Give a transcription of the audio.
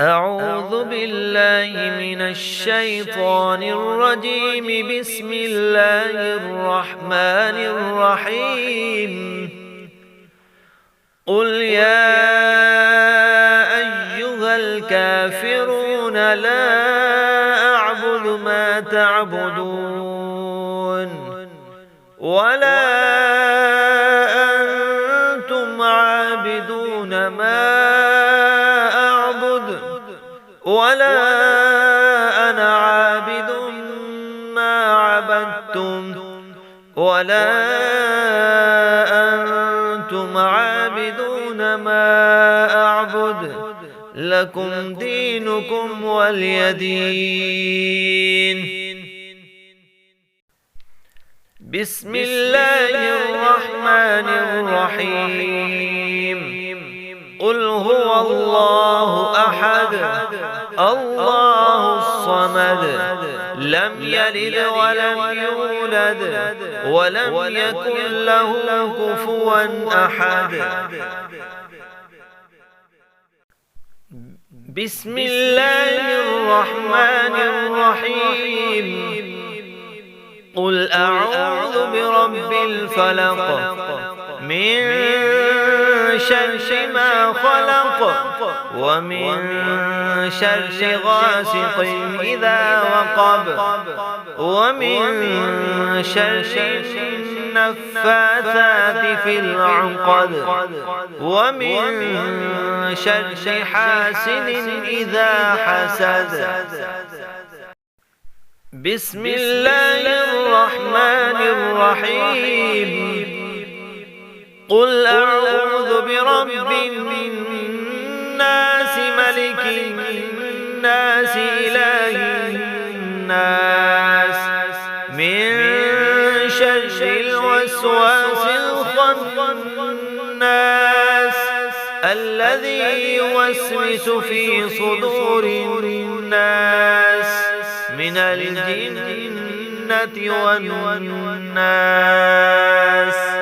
أعوذ بالله من الشيطان الرجيم. بسم الله الرحمن الرحيم. قل يا أيها الكافرون لا أعبد ما تعبدون ولا أنتم عابدون ما ولا أنا عابد ما عبدتم ولا أنتم عابدون ما أعبد. لكم دينكم ولي دين. بسم الله الرحمن الرحيم. قل هو الله أحد الله الصمد لم يلد ولم يولد ولم يكن له كفوا أحد. بسم الله الرحمن الرحيم. قل أعوذ برب الفلق من شر ما خلق ومن شر غاسق إذا وقب ومن شر النفاثات في العقد ومن شر حاسد إذا حسد. بسم الله الرحمن الرحيم. قل أعوذ برب الناس ملك الناس إله الناس من شر الوسواس الخناس الذي يوسوس في صدور الناس من الجنة والناس.